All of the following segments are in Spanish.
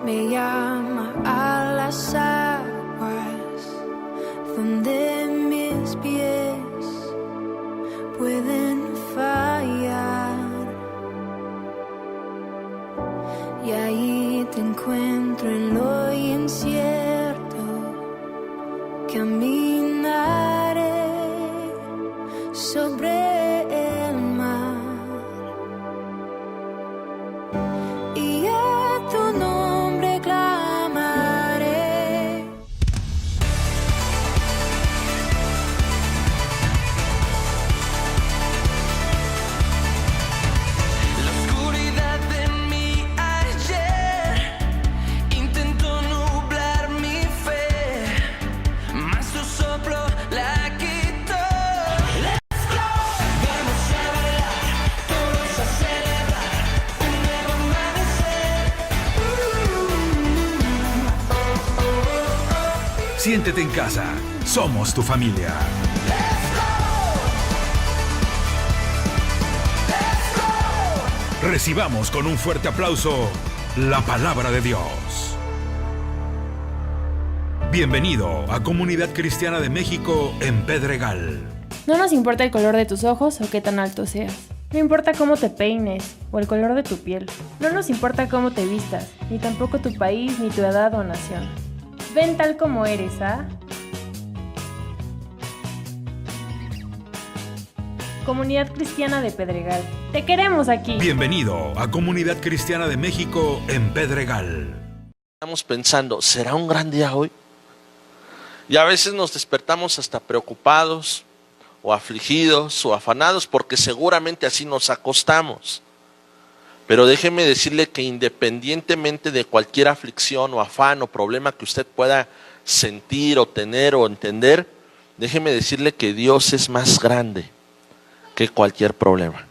me llama a las aguas donde mis pies pueden fallar, y ahí te encuentro en lo incierto, caminaré sobre el mar. Y a tu nombre clamaré. La oscuridad de mi ayer intentó nublar mi fe, mas tu soplo la quitó. Let's go. Vamos a bailar, todos a celebrar un nuevo amanecer. Siéntete en casa. Somos tu familia. Recibamos con un fuerte aplauso la palabra de Dios. Bienvenido a Comunidad Cristiana de México en Pedregal. No nos importa el color de tus ojos o qué tan alto seas. No importa cómo te peines o el color de tu piel. No nos importa cómo te vistas, ni tampoco tu país, ni tu edad o nación. Ven tal como eres, ¿ah? Comunidad Cristiana de Pedregal. ¡Te queremos aquí! Bienvenido a Comunidad Cristiana de México en Pedregal. Estamos pensando, ¿será un gran día hoy? Y a veces nos despertamos hasta preocupados, o afligidos, o afanados, porque seguramente así nos acostamos. Pero déjeme decirle que independientemente de cualquier aflicción, o afán, o problema que usted pueda sentir, o tener, o entender, déjeme decirle que Dios es más grande que cualquier problema.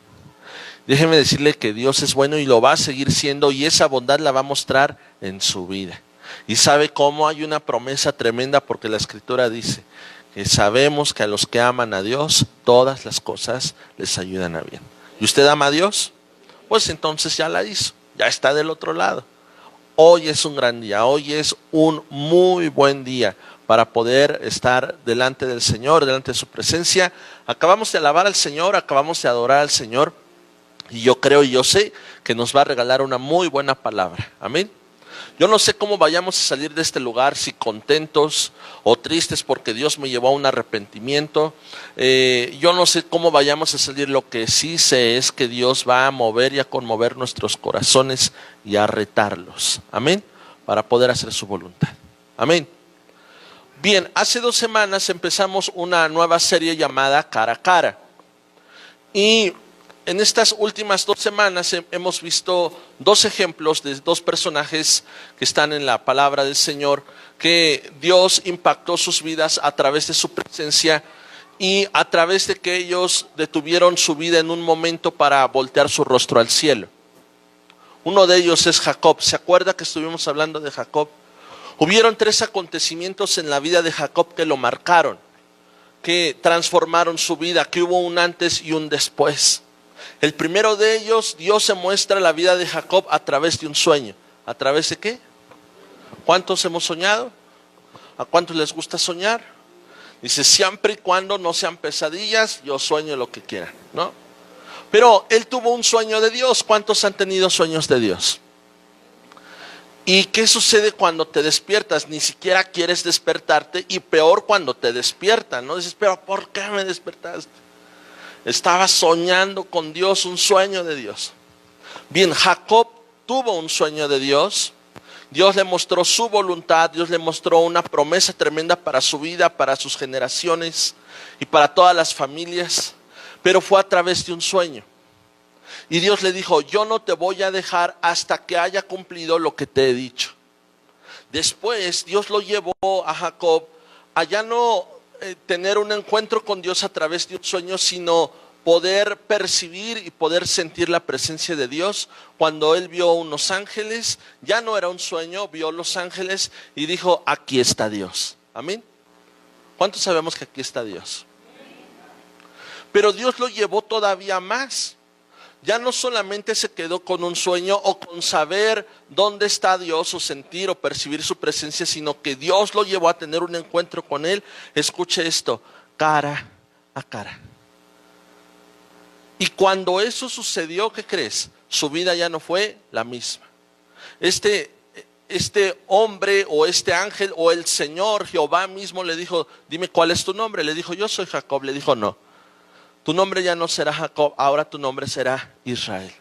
Déjeme decirle que Dios es bueno y lo va a seguir siendo, y esa bondad la va a mostrar en su vida. Y sabe cómo hay una promesa tremenda, porque la Escritura dice que sabemos que a los que aman a Dios, todas las cosas les ayudan a bien. ¿Y usted ama a Dios? Pues entonces ya la hizo, ya está del otro lado. Hoy es un gran día, hoy es un muy buen día para poder estar delante del Señor, delante de su presencia. Acabamos de alabar al Señor, acabamos de adorar al Señor, y yo creo y yo sé que nos va a regalar una muy buena palabra. Amén. Yo no sé cómo vayamos a salir de este lugar, si contentos o tristes porque Dios me llevó a un arrepentimiento. Yo no sé cómo vayamos a salir. Lo que sí sé es que Dios va a mover y a conmover nuestros corazones y a retarlos. Amén. Para poder hacer su voluntad. Amén. Bien, hace 2 semanas empezamos una nueva serie llamada Cara a Cara. Y en estas últimas 2 semanas hemos visto 2 ejemplos de 2 personajes que están en la palabra del Señor, que Dios impactó sus vidas a través de su presencia y a través de que ellos detuvieron su vida en un momento para voltear su rostro al cielo. Uno de ellos es Jacob. ¿Se acuerda que estuvimos hablando de Jacob? Hubieron 3 acontecimientos en la vida de Jacob que lo marcaron, que transformaron su vida, que hubo un antes y un después. El primero de ellos, Dios se muestra en la vida de Jacob a través de un sueño. ¿A través de qué? ¿Cuántos hemos soñado? ¿A cuántos les gusta soñar? Dice, siempre y cuando no sean pesadillas, yo sueño lo que quieran, ¿no? Pero él tuvo un sueño de Dios. ¿Cuántos han tenido sueños de Dios? ¿Y qué sucede cuando te despiertas? Ni siquiera quieres despertarte, y peor cuando te despiertan, ¿no? Dices, pero ¿por qué me despertaste? Estaba soñando con Dios, un sueño de Dios. Bien, Jacob tuvo un sueño de Dios. Dios le mostró su voluntad, Dios le mostró una promesa tremenda para su vida, para sus generaciones y para todas las familias. Pero fue a través de un sueño. Y Dios le dijo, yo no te voy a dejar hasta que haya cumplido lo que te he dicho. Después Dios lo llevó a Jacob a ya no tener un encuentro con Dios a través de un sueño, sino poder percibir y poder sentir la presencia de Dios. Cuando él vio unos ángeles, ya no era un sueño, vio los ángeles y dijo, aquí está Dios. Amén. ¿Cuántos sabemos que aquí está Dios? Pero Dios lo llevó todavía más. ya no solamente se quedó con un sueño o con saber dónde está Dios o sentir o percibir su presencia, sino que Dios lo llevó a tener un encuentro con Él. Escuche esto, cara a cara. Y cuando eso sucedió, ¿qué crees? Su vida ya no fue la misma. Este hombre o este ángel o el Señor Jehová mismo le dijo, dime cuál es tu nombre. Le dijo, yo soy Jacob. Le dijo, no, tu nombre ya no será Jacob, ahora tu nombre será Israel.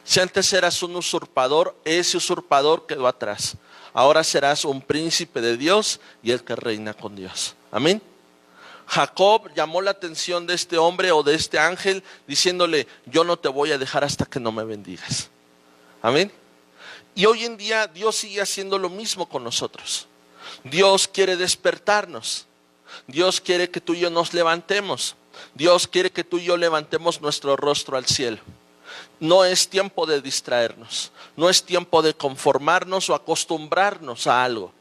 Si antes eras un usurpador, ese usurpador quedó atrás. Ahora serás un príncipe de Dios y el que reina con Dios. Amén. Jacob llamó la atención de este hombre o de este ángel diciéndole, yo no te voy a dejar hasta que no me bendigas. Amén. Y hoy en día Dios sigue haciendo lo mismo con nosotros. Dios quiere despertarnos. Dios quiere que tú y yo nos levantemos. Dios quiere que tú y yo levantemos nuestro rostro al cielo. No es tiempo de distraernos. No es tiempo de conformarnos o acostumbrarnos a algo.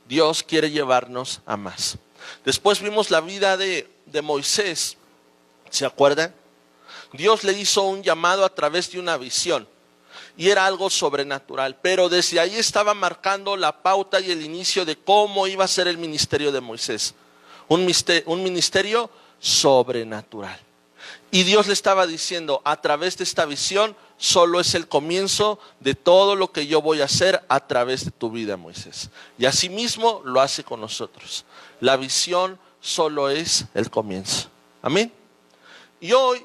Dios quiere llevarnos a más. Después vimos la vida de Moisés. ¿Se acuerdan? Dios le hizo un llamado a través de una visión. Y era algo sobrenatural. Pero desde ahí estaba marcando la pauta y el inicio de cómo iba a ser el ministerio de Moisés. Un ministerio sobrenatural. Y Dios le estaba diciendo, a través de esta visión, solo es el comienzo de todo lo que yo voy a hacer a través de tu vida, Moisés. Y asimismo lo hace con nosotros. La visión solo es el comienzo. Amén. Y hoy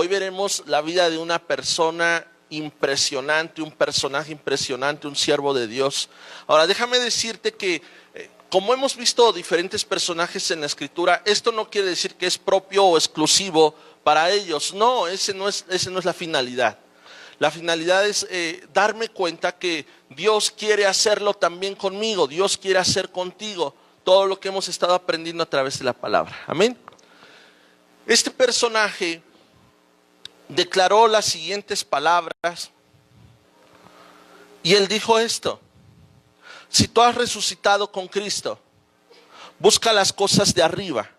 veremos la vida de una persona impresionante, un personaje impresionante, un siervo de Dios. Ahora déjame decirte que como hemos visto diferentes personajes en la escritura, esto no quiere decir que es propio o exclusivo para ellos. No, ese no es la finalidad. La finalidad es darme cuenta que Dios quiere hacerlo también conmigo. Dios quiere hacer contigo todo lo que hemos estado aprendiendo a través de la palabra. Amén. Este personaje declaró las siguientes palabras y él dijo esto: si tú has resucitado con Cristo, busca las cosas de arriba,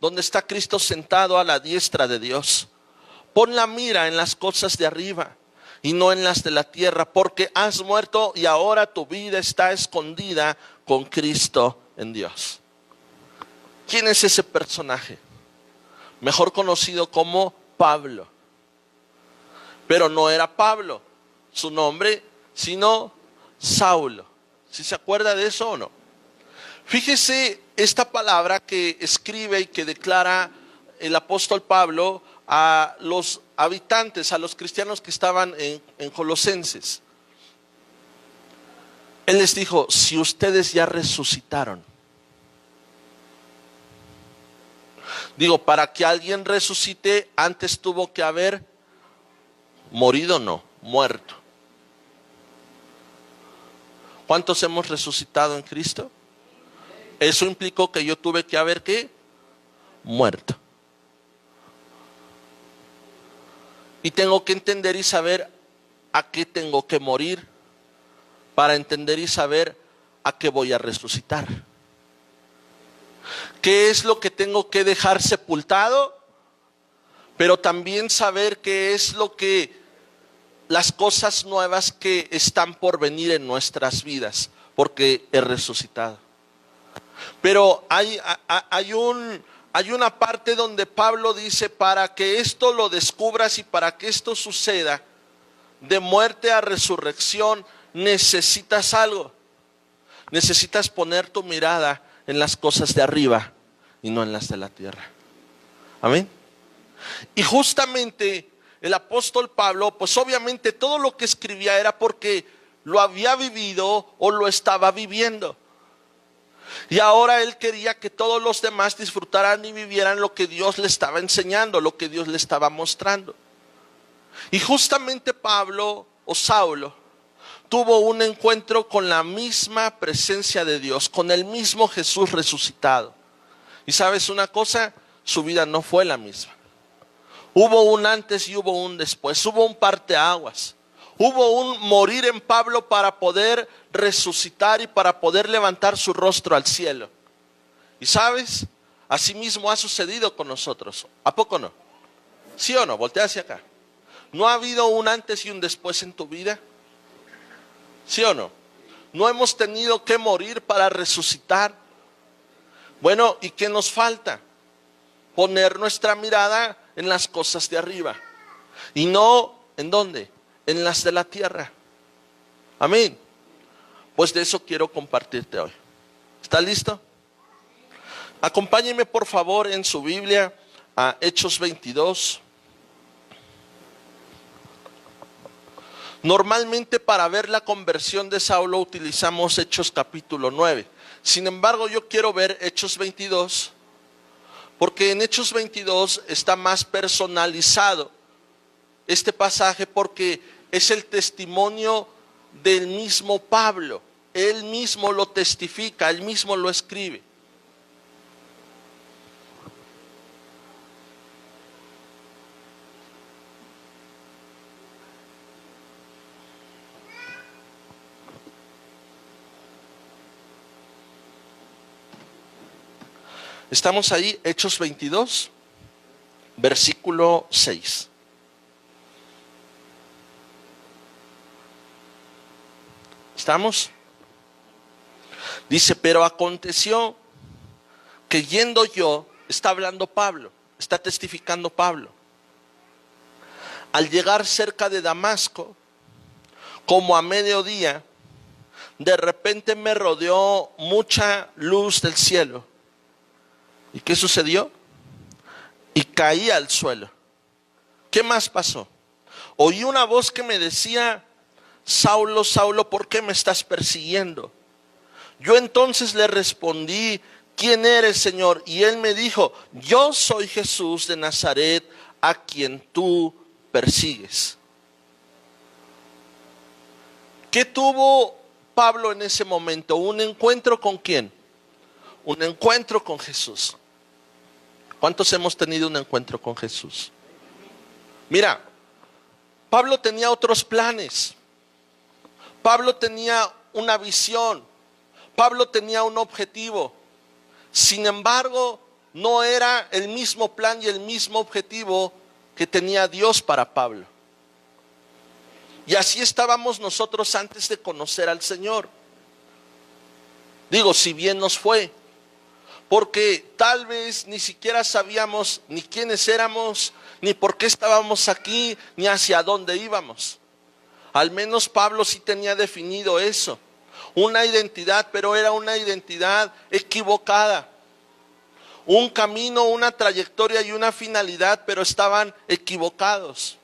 donde está Cristo sentado a la diestra de Dios. Pon la mira en las cosas de arriba y no en las de la tierra, porque has muerto y ahora tu vida está escondida con Cristo en Dios. ¿Quién es ese personaje? Mejor conocido como Pablo. Pero no era Pablo su nombre, sino Saulo. ¿Sí se acuerda de eso o no? Fíjese esta palabra que escribe y que declara el apóstol Pablo a los habitantes, a los cristianos que estaban en Colosenses. Él les dijo: si ustedes ya resucitaron. Digo, para que alguien resucite, antes tuvo que haber morido, no, muerto. ¿Cuántos hemos resucitado en Cristo? Eso implicó que yo tuve que haber, ¿qué? Muerto. Y tengo que entender y saber a qué tengo que morir para entender y saber a qué voy a resucitar. ¿Qué es lo que tengo que dejar sepultado? Pero también saber qué es lo que, las cosas nuevas que están por venir en nuestras vidas, porque he resucitado. Pero hay una parte donde Pablo dice: para que esto lo descubras y para que esto suceda, de muerte a resurrección, necesitas algo. Necesitas poner tu mirada en las cosas de arriba y no en las de la tierra. Amén. Y justamente el apóstol Pablo, pues obviamente todo lo que escribía era porque lo había vivido o lo estaba viviendo. Y ahora él quería que todos los demás disfrutaran y vivieran lo que Dios le estaba enseñando, lo que Dios le estaba mostrando. Y justamente Pablo o Saulo tuvo un encuentro con la misma presencia de Dios, con el mismo Jesús resucitado. Y sabes una cosa, su vida no fue la misma. Hubo un antes y hubo un después, hubo un parteaguas. Hubo un morir en Pablo para poder resucitar y para poder levantar su rostro al cielo. Y sabes, así mismo ha sucedido con nosotros. ¿A poco no? ¿Sí o no? Voltea hacia acá. ¿No ha habido un antes y un después en tu vida? ¿Sí o no? ¿No hemos tenido que morir para resucitar? Bueno, ¿y qué nos falta? Poner nuestra mirada en las cosas de arriba. Y no, ¿en dónde? En las de la tierra. Amén. Pues de eso quiero compartirte hoy. ¿Está listo? Acompáñeme por favor en su Biblia a Hechos 22. Normalmente para ver la conversión de Saulo utilizamos Hechos capítulo 9. Sin embargo, yo quiero ver Hechos 22, porque en Hechos 22 está más personalizado este pasaje, porque es el testimonio del mismo Pablo. Él mismo lo testifica, él mismo lo escribe. Estamos ahí, Hechos 22, versículo 6. ¿Estamos? Dice, pero aconteció que yendo yo, está hablando Pablo, está testificando Pablo. Al llegar cerca de Damasco, como a mediodía, de repente me rodeó mucha luz del cielo. ¿Y qué sucedió? Y caí al suelo. ¿Qué más pasó? Oí una voz que me decía, Saulo, Saulo, ¿por qué me estás persiguiendo? Yo entonces le respondí, ¿quién eres, Señor? Y él me dijo, yo soy Jesús de Nazaret, a quien tú persigues. ¿Qué tuvo Pablo en ese momento? ¿Un encuentro con quién? Un encuentro con Jesús. ¿Cuántos hemos tenido un encuentro con Jesús? Mira, Pablo tenía otros planes. Pablo tenía una visión. Pablo tenía un objetivo. Sin embargo, no era el mismo plan y el mismo objetivo que tenía Dios para Pablo. Y así estábamos nosotros antes de conocer al Señor. Digo, si bien nos fue, porque tal vez ni siquiera sabíamos ni quiénes éramos, ni por qué estábamos aquí, ni hacia dónde íbamos. Al menos Pablo sí tenía definido eso, una identidad, pero era una identidad equivocada. Un camino, una trayectoria y una finalidad, pero estaban equivocados.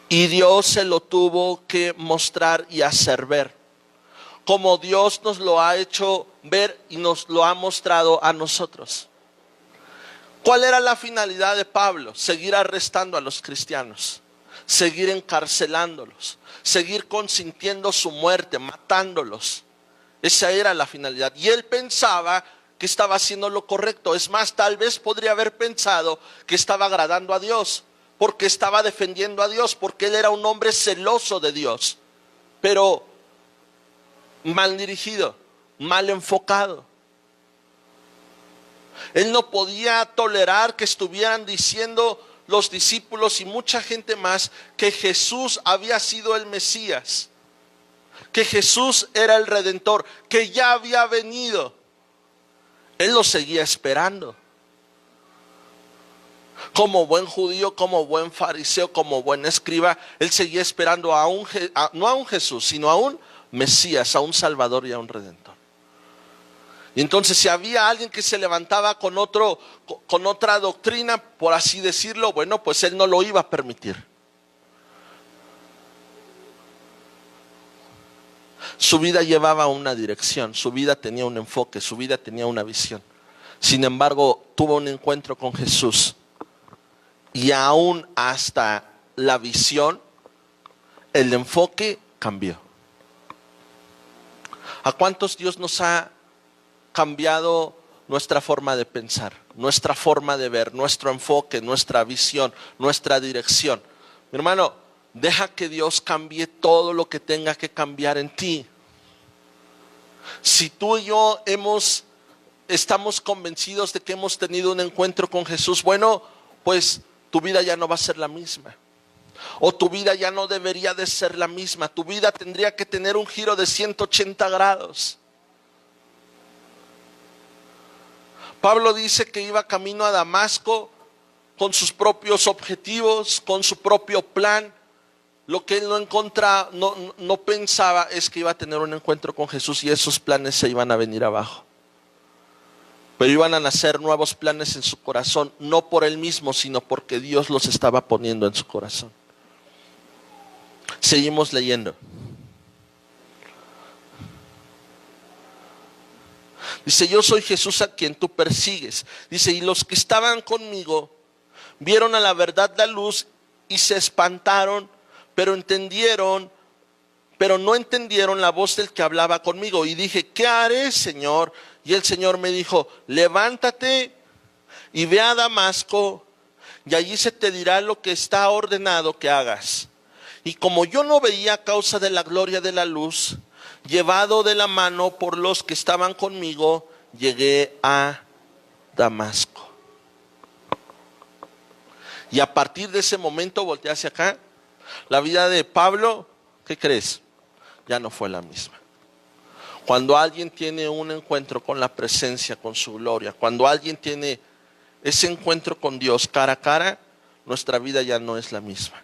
Y Dios se lo tuvo que mostrar y hacer ver, como Dios nos lo ha hecho ver y nos lo ha mostrado a nosotros. ¿Cuál era la finalidad de Pablo? Seguir arrestando a los cristianos, seguir encarcelándolos, seguir consintiendo su muerte, matándolos. Esa era la finalidad. Y él pensaba que estaba haciendo lo correcto. Es más, tal vez podría haber pensado que estaba agradando a Dios, porque estaba defendiendo a Dios, porque él era un hombre celoso de Dios. Pero mal dirigido, mal enfocado. Él no podía tolerar que estuvieran diciendo los discípulos y mucha gente más que Jesús había sido el Mesías, que Jesús era el Redentor, que ya había venido. Él lo seguía esperando. Como buen judío, como buen fariseo, como buen escriba, él seguía esperando no a un Jesús, sino a un Mesías, a un Salvador y a un Redentor. Y entonces si había alguien que se levantaba con otra doctrina, por así decirlo, bueno, pues él no lo iba a permitir. Su vida llevaba una dirección, su vida tenía un enfoque, su vida tenía una visión. Sin embargo, tuvo un encuentro con Jesús. Y aún hasta la visión, el enfoque cambió. ¿A cuántos Dios nos ha cambiado nuestra forma de pensar, nuestra forma de ver, nuestro enfoque, nuestra visión, nuestra dirección? Mi hermano, deja que Dios cambie todo lo que tenga que cambiar en ti. Si tú y yo estamos convencidos de que hemos tenido un encuentro con Jesús, bueno, pues tu vida ya no va a ser la misma. O tu vida ya no debería de ser la misma. Tu vida tendría que tener un giro de 180 grados. Pablo dice que iba camino a Damasco con sus propios objetivos, con su propio plan. Lo que él no pensaba es que iba a tener un encuentro con Jesús y esos planes se iban a venir abajo. Pero iban a nacer nuevos planes en su corazón, no por él mismo, sino porque Dios los estaba poniendo en su corazón. Seguimos leyendo. Dice, yo soy Jesús a quien tú persigues. Dice, y los que estaban conmigo vieron a la verdad la luz y se espantaron, pero no entendieron la voz del que hablaba conmigo. Y dije, ¿qué haré, Señor? Y el Señor me dijo, levántate y ve a Damasco, y allí se te dirá lo que está ordenado que hagas. Y como yo no veía a causa de la gloria de la luz, llevado de la mano por los que estaban conmigo, llegué a Damasco. Y a partir de ese momento, volteé hacia acá, la vida de Pablo, ¿qué crees? Ya no fue la misma. Cuando alguien tiene un encuentro con la presencia, con su gloria, cuando alguien tiene ese encuentro con Dios cara a cara, nuestra vida ya no es la misma.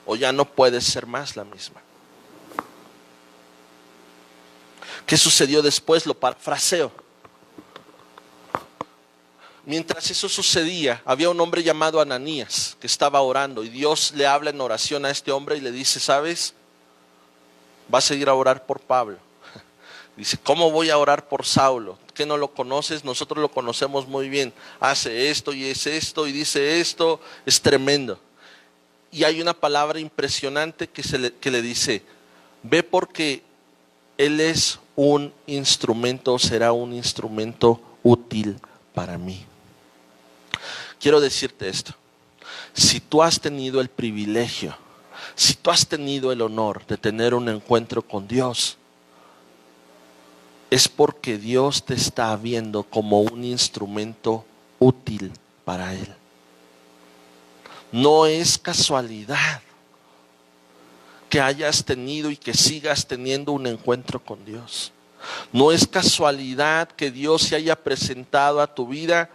O ya no puede ser más la misma. ¿Qué sucedió después? Lo parafraseo. Mientras eso sucedía, había un hombre llamado Ananías que estaba orando y Dios le habla en oración a este hombre y le dice, ¿sabes? Vas a ir a orar por Pablo. Dice, ¿cómo voy a orar por Saulo? ¿Qué no lo conoces? Nosotros lo conocemos muy bien. Hace esto y es esto y dice esto. Es tremendo. Y hay una palabra impresionante que le dice, ve porque él es un instrumento, será un instrumento útil para mí. Quiero decirte esto. Si tú has tenido el privilegio, si tú has tenido el honor de tener un encuentro con Dios, es porque Dios te está viendo como un instrumento útil para Él. No es casualidad que hayas tenido y que sigas teniendo un encuentro con Dios. No es casualidad que Dios se haya presentado a tu vida.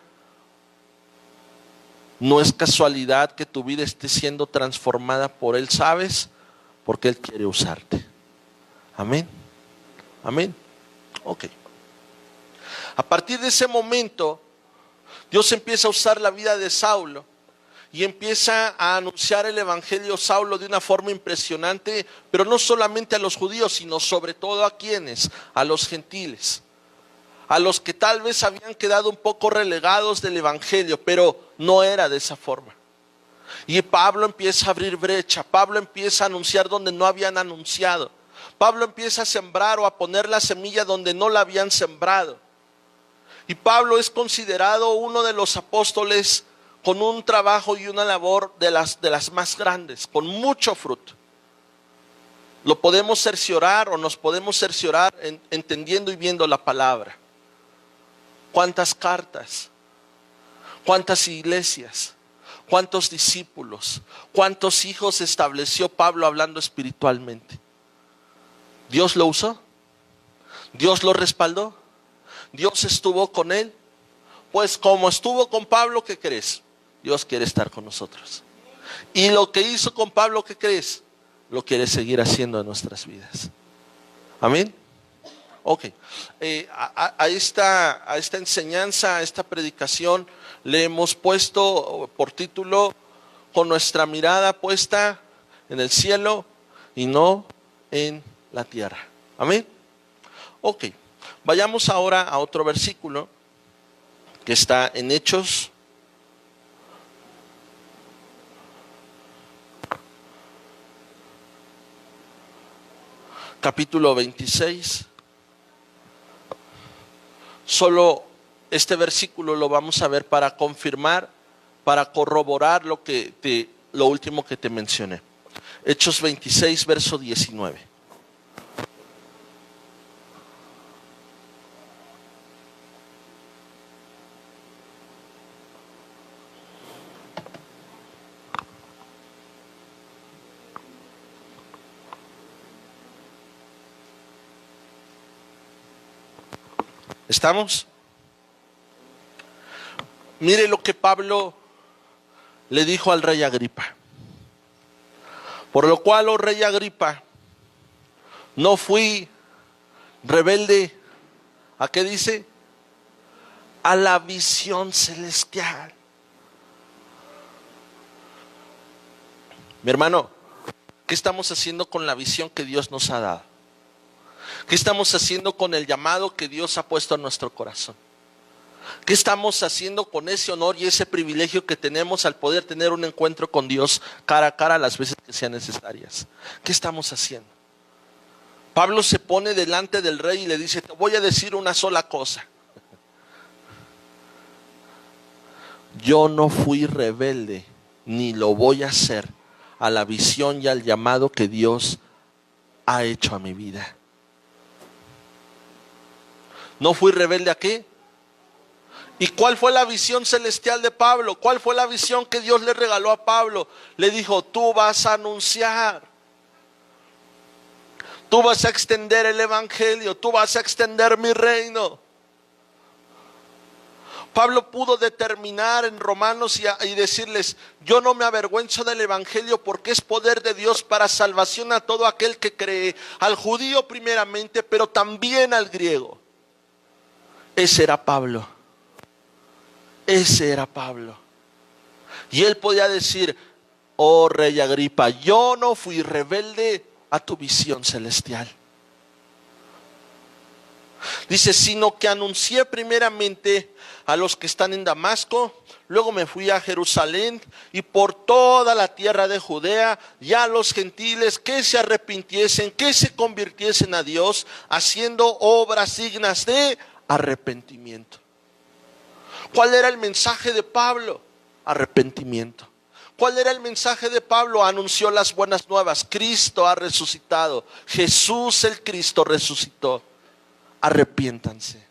No es casualidad que tu vida esté siendo transformada por Él, ¿sabes? Porque Él quiere usarte. Amén. Amén. Ok. A partir de ese momento, Dios empieza a usar la vida de Saulo y empieza a anunciar el evangelio Saulo de una forma impresionante, pero no solamente a los judíos, sino sobre todo a quienes, a los gentiles, a los que tal vez habían quedado un poco relegados del evangelio, pero no era de esa forma. Y Pablo empieza a abrir brecha, Pablo empieza a anunciar donde no habían anunciado. Pablo empieza a sembrar o a poner la semilla donde no la habían sembrado. Y Pablo es considerado uno de los apóstoles con un trabajo y una labor de las más grandes, con mucho fruto. Lo podemos cerciorar o nos podemos cerciorar entendiendo y viendo la palabra. ¿Cuántas cartas? ¿Cuántas iglesias? ¿Cuántos discípulos? ¿Cuántos hijos estableció Pablo hablando espiritualmente? ¿Dios lo usó? ¿Dios lo respaldó? ¿Dios estuvo con él? Pues como estuvo con Pablo, ¿qué crees? Dios quiere estar con nosotros. Y lo que hizo con Pablo, ¿qué crees? Lo quiere seguir haciendo en nuestras vidas. Amén. Ok. A esta enseñanza, a esta predicación, le hemos puesto por título, con nuestra mirada puesta en el cielo y no en la tierra. Amén. Ok, vayamos ahora a otro versículo que está en Hechos capítulo 26. Solo este versículo lo vamos a ver para confirmar, para corroborar lo último que te mencioné. Hechos 26, verso 19. ¿Estamos? Mire lo que Pablo le dijo al rey Agripa. Por lo cual, oh rey Agripa, no fui rebelde. ¿A qué dice? A la visión celestial. Mi hermano, ¿qué estamos haciendo con la visión que Dios nos ha dado? ¿Qué estamos haciendo con el llamado que Dios ha puesto en nuestro corazón? ¿Qué estamos haciendo con ese honor y ese privilegio que tenemos al poder tener un encuentro con Dios cara a cara las veces que sean necesarias? ¿Qué estamos haciendo? Pablo se pone delante del rey y le dice, te voy a decir una sola cosa. Yo no fui rebelde, ni lo voy a hacer a la visión y al llamado que Dios ha hecho a mi vida. ¿No fui rebelde a qué? ¿Y cuál fue la visión celestial de Pablo? ¿Cuál fue la visión que Dios le regaló a Pablo? Le dijo, tú vas a anunciar. Tú vas a extender el evangelio. Tú vas a extender mi reino. Pablo pudo determinar en Romanos y decirles, yo no me avergüenzo del evangelio porque es poder de Dios para salvación a todo aquel que cree, al judío primeramente, pero también al griego. Ese era Pablo. Ese era Pablo. Y él podía decir, oh rey Agripa, yo no fui rebelde a tu visión celestial. Dice, sino que anuncié primeramente a los que están en Damasco, luego me fui a Jerusalén y por toda la tierra de Judea y a los gentiles que se arrepintiesen, que se convirtiesen a Dios, haciendo obras dignas de arrepentimiento. ¿Cuál era el mensaje de Pablo? Arrepentimiento. ¿Cuál era el mensaje de Pablo? Anunció las buenas nuevas. Cristo ha resucitado. Jesús el Cristo resucitó. Arrepiéntanse.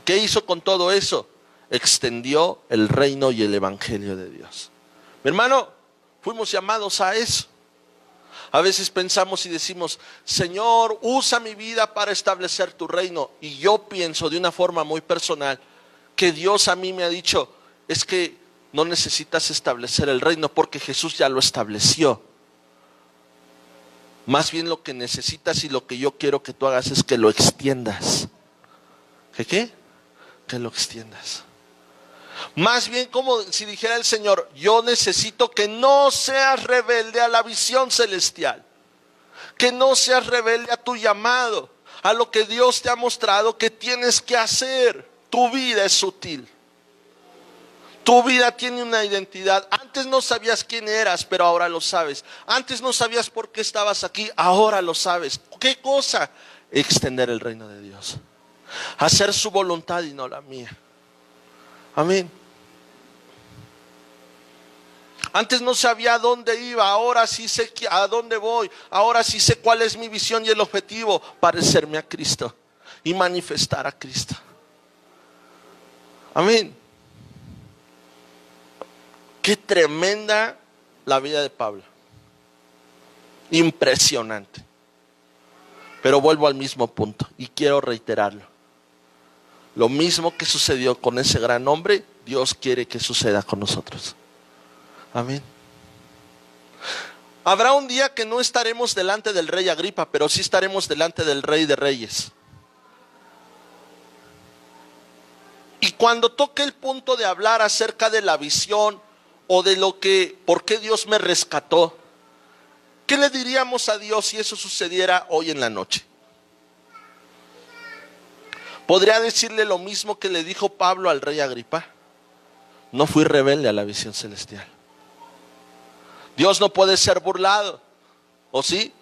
¿Qué hizo con todo eso? Extendió el reino y el evangelio de Dios. Mi hermano, fuimos llamados a eso. A veces pensamos y decimos, Señor, usa mi vida para establecer tu reino. Y yo pienso de una forma muy personal que Dios a mí me ha dicho, es que no necesitas establecer el reino porque Jesús ya lo estableció. Más bien lo que necesitas y lo que yo quiero que tú hagas es que lo extiendas. ¿Qué? Que lo extiendas. Más bien como si dijera el Señor, yo necesito que no seas rebelde a la visión celestial, que no seas rebelde a tu llamado, a lo que Dios te ha mostrado que tienes que hacer. Tu vida es sutil, tu vida tiene una identidad. Antes no sabías quién eras, pero ahora lo sabes. Antes no sabías por qué estabas aquí, ahora lo sabes. ¿Qué cosa? Extender el reino de Dios, hacer su voluntad y no la mía. Amén. Antes no sabía a dónde iba, ahora sí sé a dónde voy. Ahora sí sé cuál es mi visión y el objetivo: parecerme a Cristo y manifestar a Cristo. Amén. Qué tremenda la vida de Pablo. Impresionante. Pero vuelvo al mismo punto y quiero reiterarlo. Lo mismo que sucedió con ese gran hombre, Dios quiere que suceda con nosotros. Amén. Habrá un día que no estaremos delante del rey Agripa, pero sí estaremos delante del Rey de Reyes. Y cuando toque el punto de hablar acerca de la visión o de lo que, por qué Dios me rescató, ¿qué le diríamos a Dios si eso sucediera hoy en la noche? ¿Podría decirle lo mismo que le dijo Pablo al rey Agripa? No fui rebelde a la visión celestial. Dios no puede ser burlado, ¿o sí?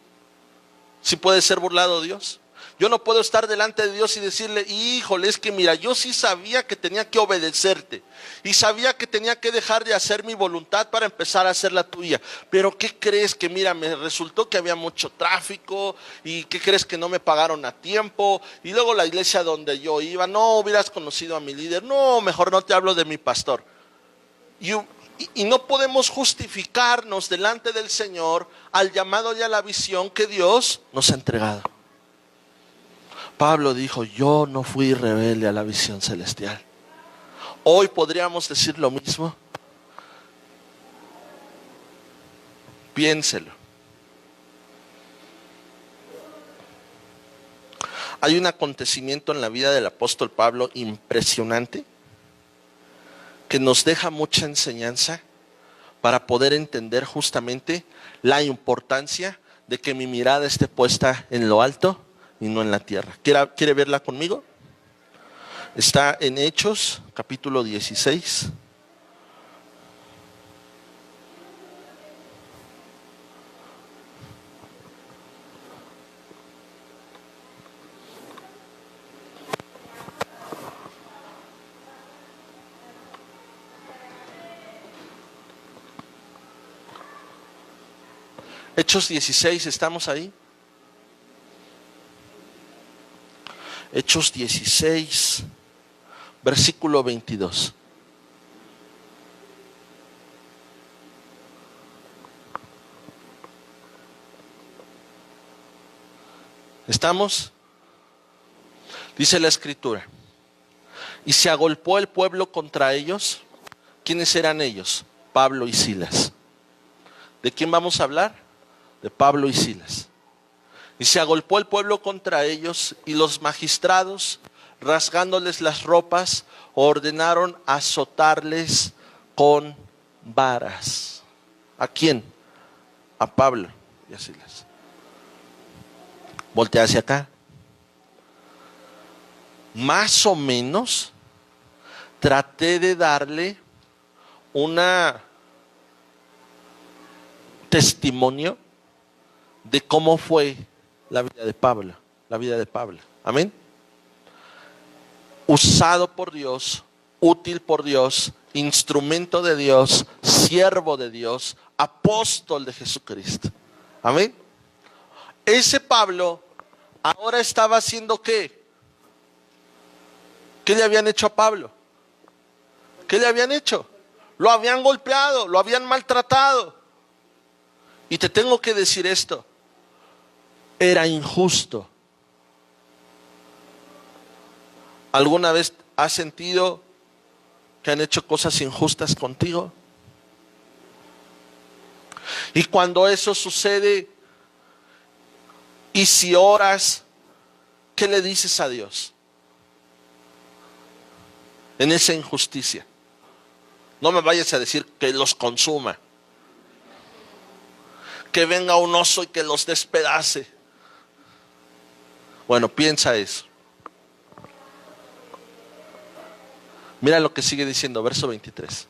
¿Sí puede ser burlado Dios? Yo no puedo estar delante de Dios y decirle, híjole, es que mira, yo sí sabía que tenía que obedecerte y sabía que tenía que dejar de hacer mi voluntad para empezar a hacer la tuya. Pero ¿qué crees? Que mira, me resultó que había mucho tráfico y ¿qué crees? Que no me pagaron a tiempo. Y luego la iglesia donde yo iba, no hubieras conocido a mi líder. No, mejor no te hablo de mi pastor. Y no podemos justificarnos delante del Señor al llamado y a la visión que Dios nos ha entregado. Pablo dijo, yo no fui rebelde a la visión celestial. Hoy podríamos decir lo mismo. Piénselo. Hay un acontecimiento en la vida del apóstol Pablo impresionante que nos deja mucha enseñanza para poder entender justamente la importancia de que mi mirada esté puesta en lo alto y no en la tierra. ¿Quiere verla conmigo? Está en Hechos, capítulo 16. Hechos 16, ¿estamos ahí? Hechos 16, versículo 22. ¿Estamos? Dice la Escritura. Y se agolpó el pueblo contra ellos. ¿Quiénes eran ellos? Pablo y Silas. ¿De quién vamos a hablar? De Pablo y Silas. Y se agolpó el pueblo contra ellos, y los magistrados, rasgándoles las ropas, ordenaron azotarles con varas. ¿A quién? A Pablo y a Silas. Voltea hacia acá. Más o menos traté de darle una testimonio de cómo fue la vida de Pablo, amén. Usado por Dios, útil por Dios, instrumento de Dios, siervo de Dios, apóstol de Jesucristo, amén. Ese Pablo ahora estaba haciendo ¿qué? ¿Qué le habían hecho a Pablo? ¿Qué le habían hecho? Lo habían golpeado, lo habían maltratado. Y te tengo que decir esto. Era injusto. ¿Alguna vez has sentido que han hecho cosas injustas contigo? Y cuando eso sucede, y si oras, ¿qué le dices a Dios? En esa injusticia. No me vayas a decir que los consuma, que venga un oso y que los despedace. Bueno, piensa eso. Mira lo que sigue diciendo, verso 23.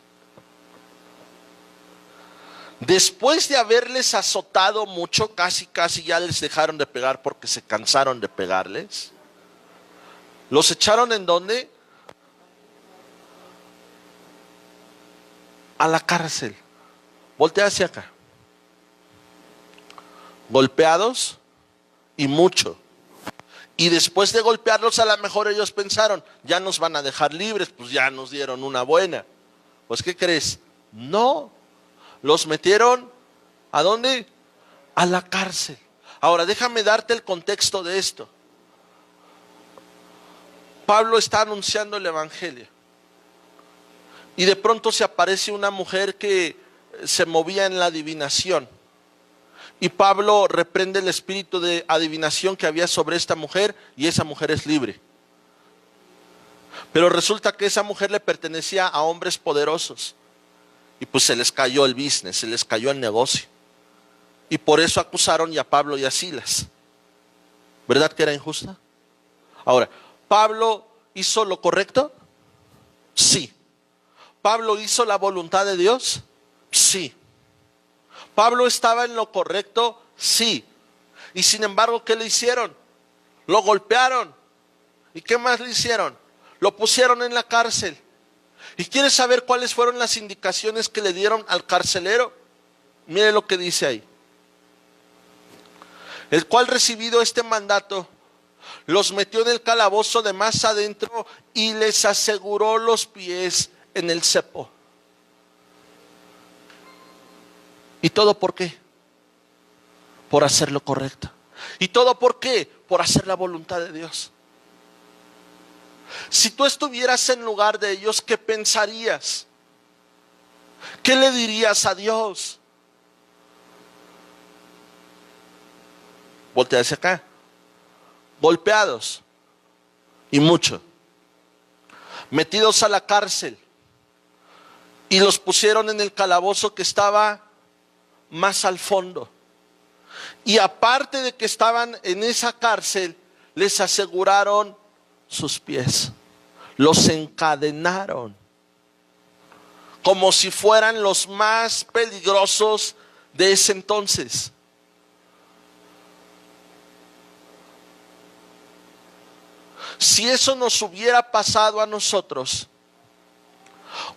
Después de haberles azotado mucho, casi ya les dejaron de pegar porque se cansaron de pegarles. ¿Los echaron en dónde? A la cárcel. Voltea hacia acá. Golpeados y mucho. Y después de golpearlos, a lo mejor ellos pensaron, ya nos van a dejar libres, pues ya nos dieron una buena. Pues ¿qué crees? No, los metieron ¿a dónde? A la cárcel. Ahora déjame darte el contexto de esto. Pablo está anunciando el evangelio. Y de pronto se aparece una mujer que se movía en la adivinación. Y Pablo reprende el espíritu de adivinación que había sobre esta mujer, y esa mujer es libre. Pero resulta que esa mujer le pertenecía a hombres poderosos. Y pues se les cayó el business, se les cayó el negocio. Y por eso acusaron y a Pablo y a Silas. ¿Verdad que era injusta? Ahora, ¿Pablo hizo lo correcto? Sí. ¿Pablo hizo la voluntad de Dios? Sí. ¿Pablo estaba en lo correcto? Sí. Y sin embargo, ¿qué le hicieron? Lo golpearon. ¿Y qué más le hicieron? Lo pusieron en la cárcel. ¿Y quieres saber cuáles fueron las indicaciones que le dieron al carcelero? Mire lo que dice ahí. El cual, recibido este mandato, los metió en el calabozo de más adentro y les aseguró los pies en el cepo. ¿Y todo por qué? Por hacer lo correcto. ¿Y todo por qué? Por hacer la voluntad de Dios. Si tú estuvieras en lugar de ellos, ¿qué pensarías? ¿Qué le dirías a Dios? Voltea hacia acá. Golpeados. Y mucho. Metidos a la cárcel. Y los pusieron en el calabozo que estaba más al fondo. Y aparte de que estaban en esa cárcel, les aseguraron sus pies. Los encadenaron. Como si fueran los más peligrosos de ese entonces. Si eso nos hubiera pasado a nosotros,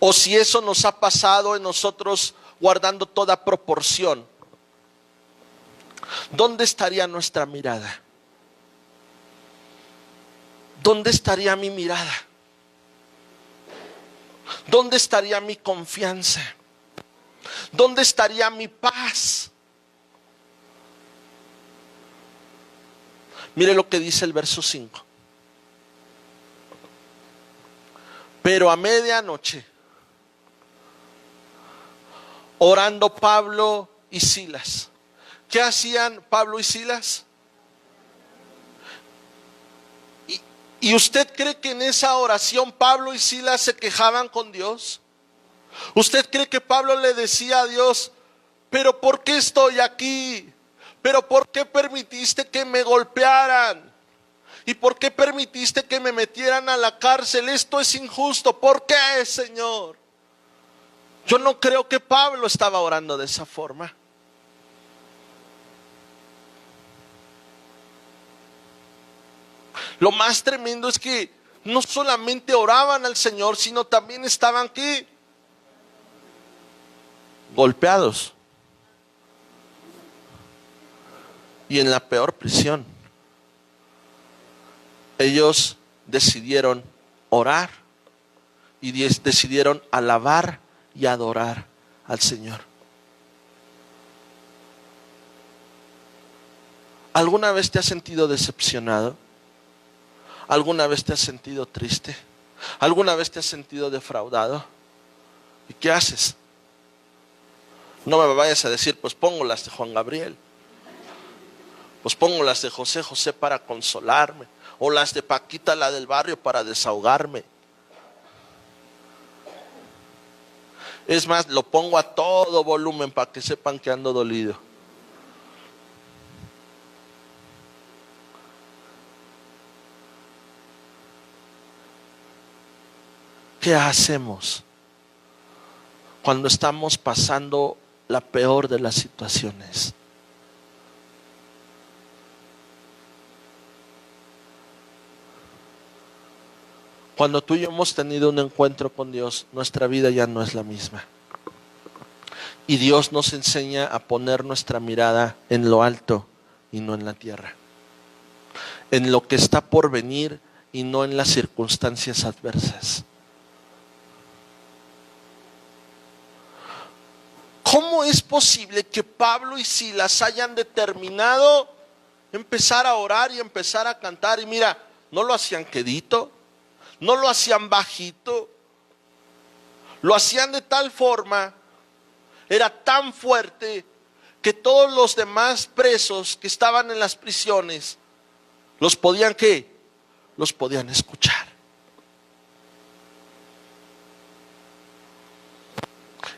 o si eso nos ha pasado en nosotros guardando toda proporción, ¿dónde estaría nuestra mirada? ¿Dónde estaría mi mirada? ¿Dónde estaría mi confianza? ¿Dónde estaría mi paz? Mire lo que dice el verso 5. Pero a medianoche, orando Pablo y Silas. ¿Qué hacían Pablo y Silas? ¿Y usted cree que en esa oración Pablo y Silas se quejaban con Dios? ¿Usted cree que Pablo le decía a Dios, pero por qué estoy aquí? ¿Pero por qué permitiste que me golpearan? ¿Y por qué permitiste que me metieran a la cárcel? Esto es injusto. ¿Por qué, Señor? Yo no creo que Pablo estaba orando de esa forma. Lo más tremendo es que no solamente oraban al Señor, sino también estaban ¿qué? Golpeados. Y en la peor prisión. Ellos decidieron orar y decidieron alabar y adorar al Señor. ¿Alguna vez te has sentido decepcionado? ¿Alguna vez te has sentido triste? ¿Alguna vez te has sentido defraudado? ¿Y qué haces? No me vayas a decir, pues pongo las de Juan Gabriel, pues pongo las de José José para consolarme, o las de Paquita, la del barrio, para desahogarme. Es más, lo pongo a todo volumen para que sepan que ando dolido. ¿Qué hacemos cuando estamos pasando la peor de las situaciones? Cuando tú y yo hemos tenido un encuentro con Dios, nuestra vida ya no es la misma. Y Dios nos enseña a poner nuestra mirada en lo alto y no en la tierra. En lo que está por venir y no en las circunstancias adversas. ¿Cómo es posible que Pablo y Silas hayan determinado empezar a orar y empezar a cantar? Y mira, no lo hacían quedito, no lo hacían bajito, lo hacían de tal forma, era tan fuerte, que todos los demás presos que estaban en las prisiones, los podían ¿qué? Los podían escuchar.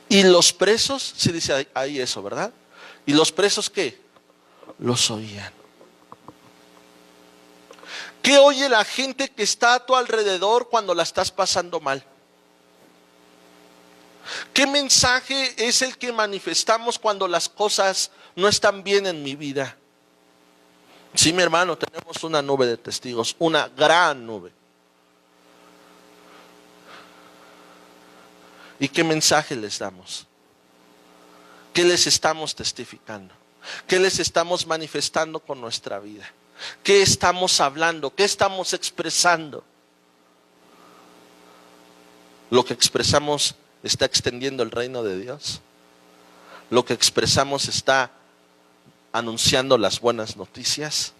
Y los presos, sí dice ahí eso, ¿verdad? Y los presos ¿qué? Los oían. ¿Qué oye la gente que está a tu alrededor cuando la estás pasando mal? ¿Qué mensaje es el que manifestamos cuando las cosas no están bien en mi vida? Sí, mi hermano, tenemos una nube de testigos, una gran nube. ¿Y qué mensaje les damos? ¿Qué les estamos testificando? ¿Qué les estamos manifestando con nuestra vida? ¿Qué estamos hablando? ¿Qué estamos expresando? Lo que expresamos está extendiendo el reino de Dios. Lo que expresamos está anunciando las buenas noticias.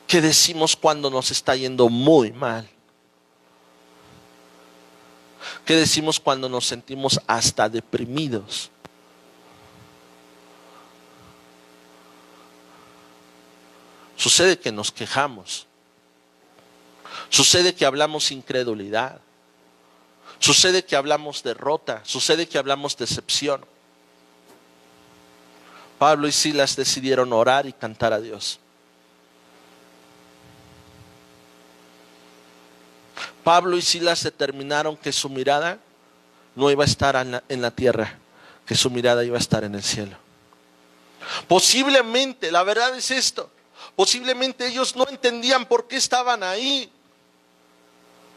¿Qué decimos cuando nos está yendo muy mal? ¿Qué decimos cuando nos sentimos hasta deprimidos? Sucede que nos quejamos. Sucede que hablamos incredulidad. Sucede que hablamos derrota. Sucede que hablamos decepción. Pablo y Silas decidieron orar y cantar a Dios. Pablo y Silas determinaron que su mirada no iba a estar en la tierra, que su mirada iba a estar en el cielo. Posiblemente, la verdad es esto, posiblemente ellos no entendían por qué estaban ahí,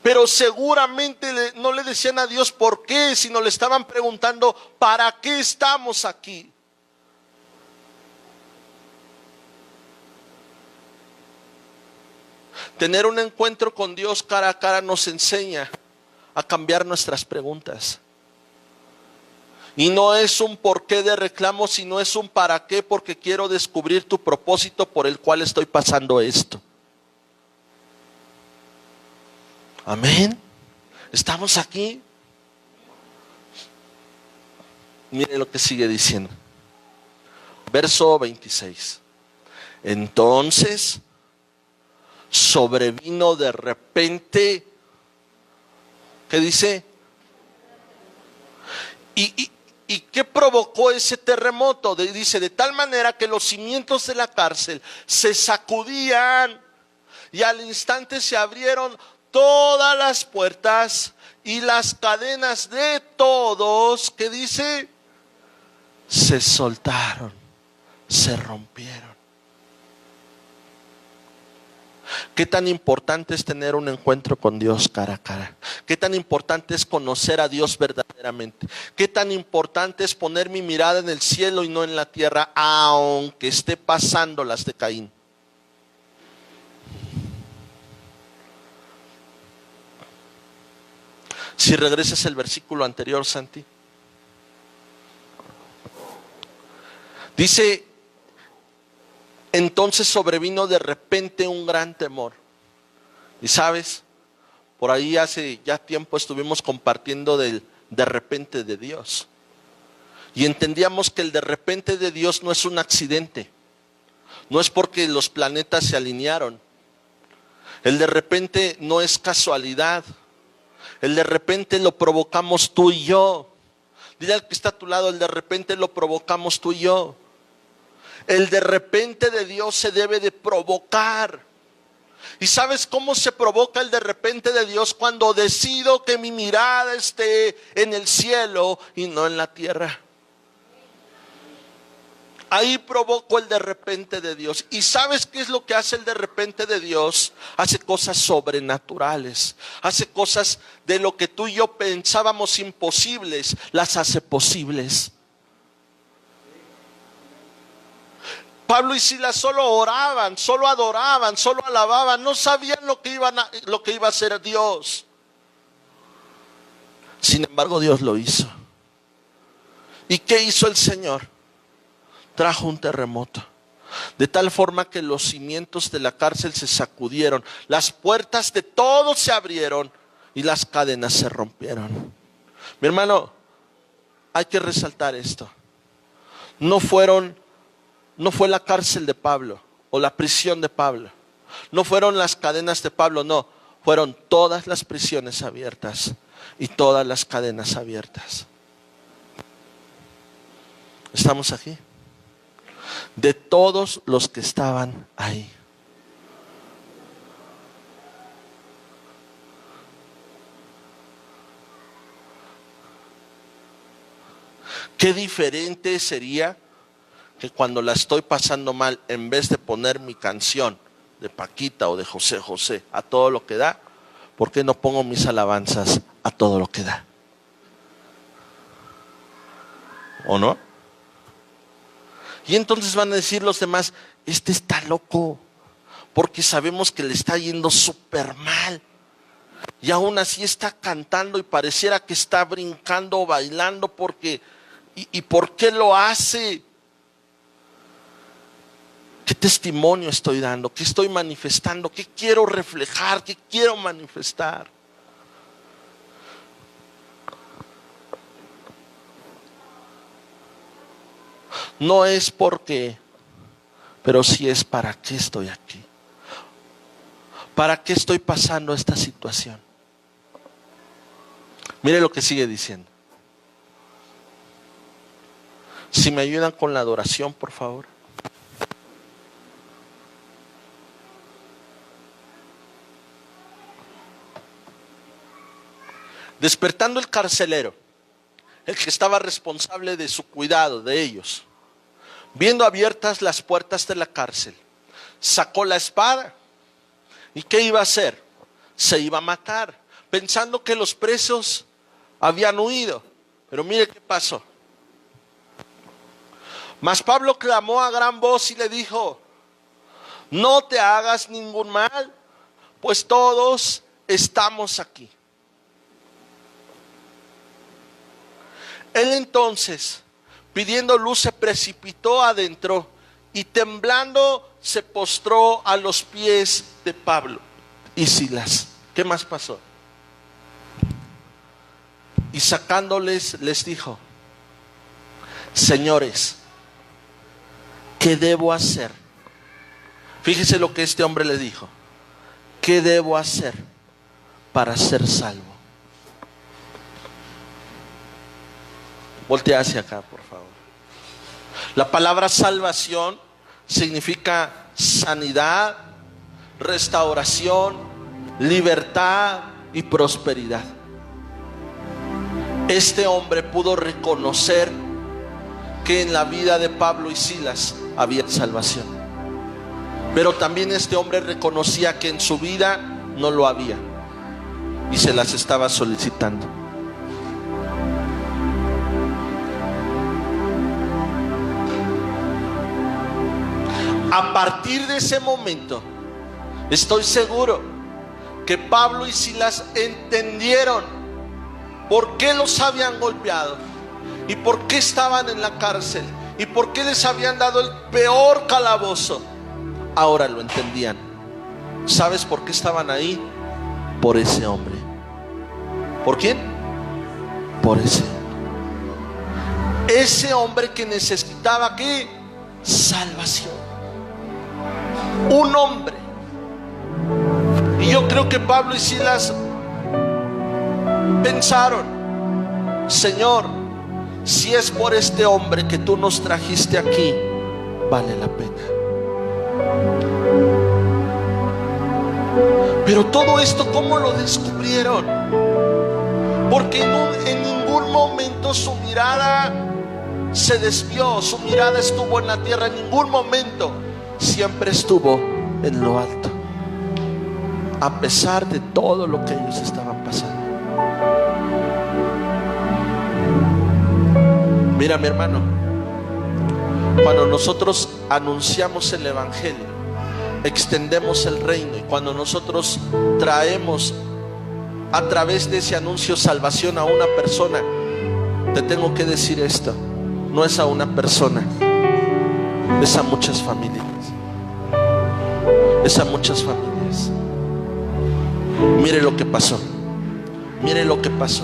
pero seguramente no le decían a Dios por qué, sino le estaban preguntando, ¿para qué estamos aquí? Tener un encuentro con Dios cara a cara nos enseña a cambiar nuestras preguntas. Y no es un porqué de reclamo, sino es un para qué, porque quiero descubrir tu propósito por el cual estoy pasando esto. Amén. ¿Estamos aquí? Mire lo que sigue diciendo. Verso 26. Entonces sobrevino de repente, ¿qué dice? ¿Y qué provocó ese terremoto? Dice, de tal manera que los cimientos de la cárcel se sacudían y al instante se abrieron todas las puertas y las cadenas de todos, ¿qué dice? Se soltaron, se rompieron. ¿Qué tan importante es tener un encuentro con Dios cara a cara? ¿Qué tan importante es conocer a Dios verdaderamente? ¿Qué tan importante es poner mi mirada en el cielo y no en la tierra, aunque esté pasando las de Caín? Si regresas el versículo anterior, Santi, dice: entonces sobrevino de repente un gran temor. Y sabes, por ahí hace ya tiempo estuvimos compartiendo del de repente de Dios. Y entendíamos que el de repente de Dios no es un accidente. No es porque los planetas se alinearon. El de repente no es casualidad. El de repente lo provocamos tú y yo. Dile al que está a tu lado, el de repente lo provocamos tú y yo. El de repente de Dios se debe de provocar. ¿Y sabes cómo se provoca el de repente de Dios? Cuando decido que mi mirada esté en el cielo y no en la tierra. Ahí provoco el de repente de Dios. ¿Y sabes qué es lo que hace el de repente de Dios? Hace cosas sobrenaturales. Hace cosas de lo que tú y yo pensábamos imposibles, las hace posibles. Pablo y Silas solo oraban, solo adoraban, solo alababan, no sabían lo que iba a hacer Dios. Sin embargo, Dios lo hizo. ¿Y qué hizo el Señor? Trajo un terremoto, de tal forma que los cimientos de la cárcel se sacudieron, las puertas de todos se abrieron y las cadenas se rompieron. Mi hermano, hay que resaltar esto. No fue la cárcel de Pablo o la prisión de Pablo. No fueron las cadenas de Pablo, no. Fueron todas las prisiones abiertas y todas las cadenas abiertas. ¿Estamos aquí? De todos los que estaban ahí. Qué diferente sería que cuando la estoy pasando mal, en vez de poner mi canción de Paquita o de José José a todo lo que da, ¿por qué no pongo mis alabanzas a todo lo que da? ¿O no? Y entonces van a decir los demás, este está loco, porque sabemos que le está yendo súper mal. Y aún así está cantando y pareciera que está brincando o bailando porque... ¿Y por qué lo hace? testimonio estoy dando? ¿Qué estoy manifestando? ¿Qué quiero reflejar? ¿Qué quiero manifestar? No es por qué, pero sí es para qué estoy aquí. ¿Para qué estoy pasando esta situación? Mire lo que sigue diciendo. Si me ayudan con la adoración, por favor. Despertando el carcelero, el que estaba responsable de su cuidado de ellos, viendo abiertas las puertas de la cárcel, sacó la espada. ¿Y qué iba a hacer? Se iba a matar, pensando que los presos habían huido. Pero mire qué pasó. Mas Pablo clamó a gran voz y le dijo: no te hagas ningún mal, pues todos estamos aquí. Él entonces, pidiendo luz, se precipitó adentro y temblando se postró a los pies de Pablo y Silas. ¿Qué más pasó? Y sacándoles les dijo: señores, ¿qué debo hacer? Fíjese lo que este hombre le dijo: ¿qué debo hacer para ser salvo? Voltea hacia acá, por favor. La palabra salvación significa sanidad, restauración, libertad y prosperidad. Este hombre pudo reconocer que en la vida de Pablo y Silas había salvación, pero también este hombre reconocía que en su vida no lo había y se las estaba solicitando. A partir de ese momento, estoy seguro que Pablo y Silas entendieron por qué los habían golpeado y por qué estaban en la cárcel y por qué les habían dado el peor calabozo. Ahora lo entendían. ¿Sabes por qué estaban ahí? Por ese hombre. ¿Por quién? Por ese hombre. Ese hombre que necesitaba, ¿qué? Salvación. Un hombre. Y yo creo que Pablo y Silas pensaron: Señor, si es por este hombre que tú nos trajiste aquí, vale la pena. Pero todo esto, ¿cómo lo descubrieron? Porque en ningún momento su mirada se desvió, su mirada estuvo en la tierra, en ningún momento. Siempre estuvo en lo alto, a pesar de todo lo que ellos estaban pasando. Mira, mi hermano, cuando nosotros anunciamos el evangelio, extendemos el reino, y cuando nosotros traemos a través de ese anuncio salvación a una persona, te tengo que decir esto: no es a una persona, es a muchas familias. Es a muchas familias. Mire lo que pasó. Mire lo que pasó.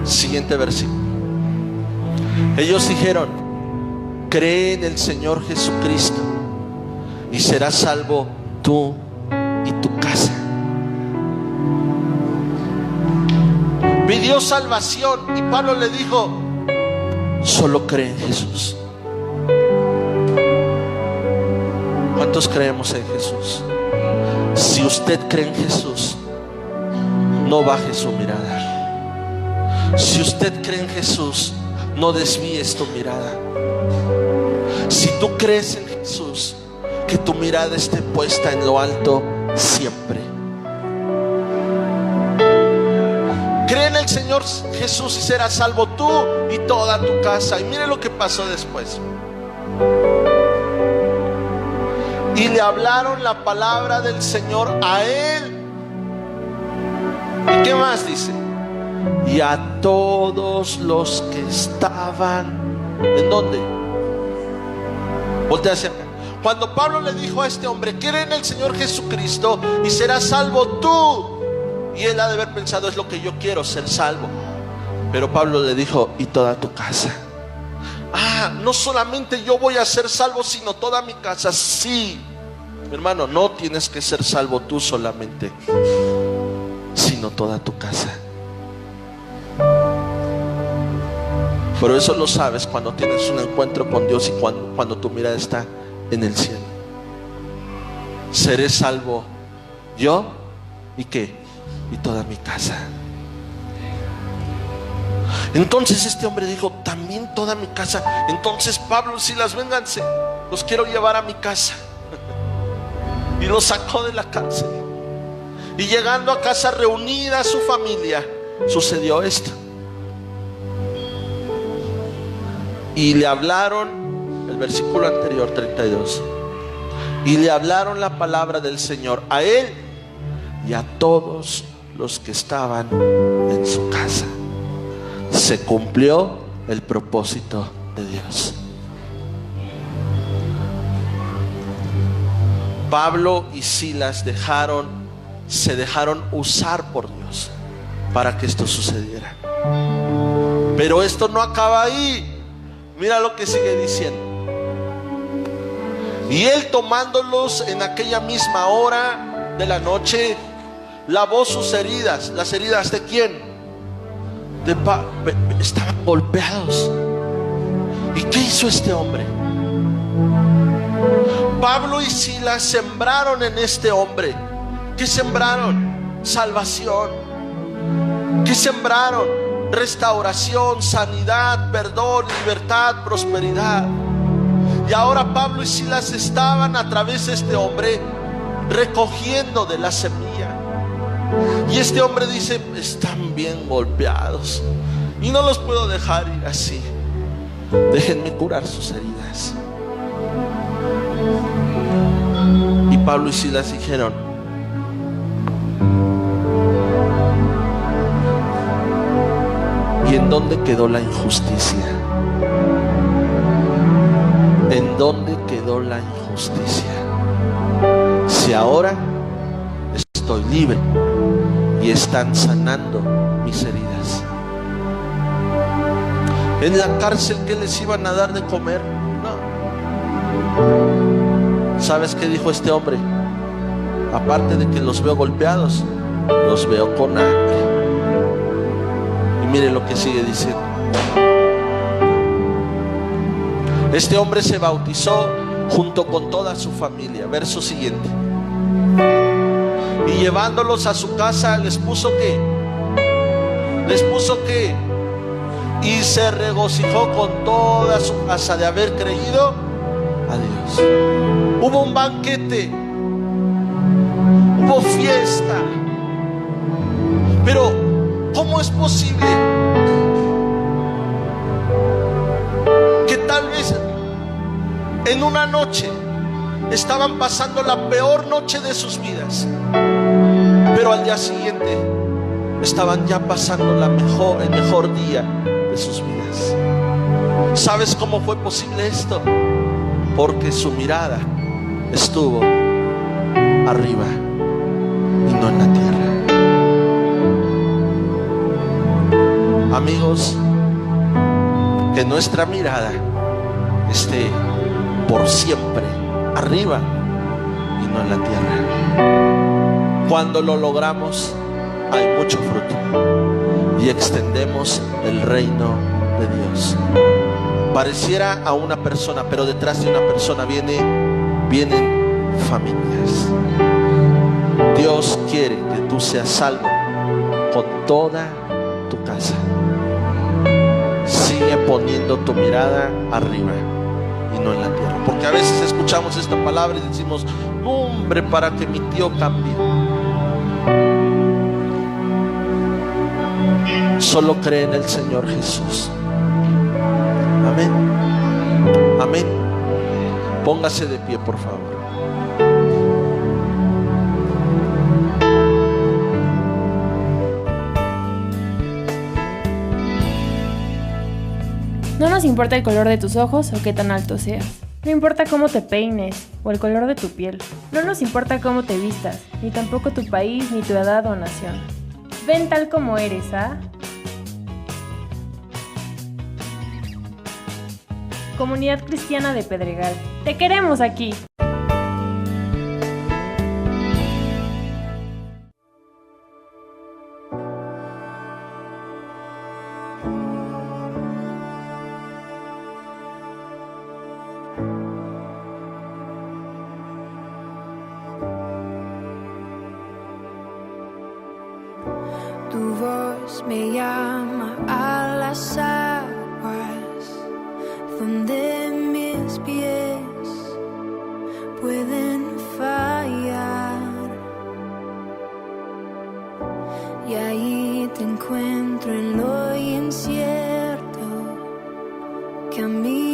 Siguiente versículo. Ellos dijeron: cree en el Señor Jesucristo y serás salvo tú y tu casa. Pidió salvación y Pablo le dijo: solo cree en Jesús. ¿Cuántos creemos en Jesús? Si usted cree en Jesús, no baje su mirada. Si usted cree en Jesús, no desvíes tu mirada. Si tú crees en Jesús, que tu mirada esté puesta en lo alto siempre. Cree en el Señor Jesús y serás salvo tú y toda tu casa. Y mire lo que pasó después. Y le hablaron la palabra del Señor a él. ¿Y qué más dice? Y a todos los que estaban ¿En dónde? Voltea hacia acá. Cuando Pablo le dijo a este hombre: cree en el Señor Jesucristo y serás salvo tú. Y él ha de haber pensado: es lo que yo quiero, ser salvo. Pero Pablo le dijo: y toda tu casa. No solamente yo voy a ser salvo, sino toda mi casa. Sí, mi hermano, no tienes que ser salvo tú solamente, sino toda tu casa. Pero eso lo sabes cuando tienes un encuentro con Dios y cuando tu mirada está en el cielo. Seré salvo yo y ¿qué? Y toda mi casa. Entonces este hombre dijo: también toda mi casa. Entonces Pablo: Silas, vénganse, los quiero llevar a mi casa. Y los sacó de la cárcel. Y llegando a casa, reunida a su familia, sucedió esto. Y le hablaron, el versículo anterior, 32. Y le hablaron la palabra del Señor a él y a todos los que estaban en su casa. Se cumplió el propósito de Dios. Pablo y Silas se dejaron usar por Dios para que esto sucediera. Pero esto no acaba ahí. Mira lo que sigue diciendo. Y él, tomándolos en aquella misma hora de la noche, lavó sus heridas. ¿Las heridas de quién? Estaban golpeados. ¿Y qué hizo este hombre? Pablo y Silas sembraron en este hombre. ¿Qué sembraron? Salvación. ¿Qué sembraron? Restauración, sanidad, perdón, libertad, prosperidad. Y ahora Pablo y Silas estaban a través de este hombre recogiendo de la semilla. Y este hombre dice: están bien golpeados y no los puedo dejar ir así. Déjenme curar sus heridas. Y Pablo y Silas dijeron: ¿y en dónde quedó la injusticia? ¿En dónde quedó la injusticia? Si ahora estoy libre y están sanando mis heridas. En la cárcel, ¿qué les iban a dar de comer? No. ¿Sabes qué dijo este hombre? Aparte de que los veo golpeados, los veo con hambre. Y mire lo que sigue diciendo. Este hombre se bautizó junto con toda su familia. Verso siguiente. Y llevándolos a su casa, les puso ¿qué? Y se regocijó con toda su casa de haber creído a Dios. Hubo un banquete, hubo fiesta. Pero ¿cómo es posible que tal vez en una noche estaban pasando la peor noche de sus vidas, pero al día siguiente estaban ya pasando el mejor día de sus vidas? ¿Sabes cómo fue posible esto? Porque su mirada estuvo arriba y no en la tierra. Amigos, que nuestra mirada esté por siempre arriba y no en la tierra. Cuando lo logramos, hay mucho fruto y extendemos el reino de Dios. Pareciera a una persona, pero detrás de una persona vienen familias. Dios quiere que tú seas salvo con toda tu casa. Sigue poniendo tu mirada arriba y no en la tierra. Porque a veces escuchamos esta palabra y decimos: hombre, para que mi tío cambie. Solo cree en el Señor Jesús. Amén. Amén. Póngase de pie, por favor. No nos importa el color de tus ojos o qué tan alto seas. No importa cómo te peines o el color de tu piel. No nos importa cómo te vistas, ni tampoco tu país, ni tu edad o nación. Ven tal como eres, ¿ah? Comunidad Cristiana de Pedregal. ¡Te queremos aquí! Tu voz me llama a las aguas donde mis pies pueden fallar, y ahí te encuentro en lo incierto que a mí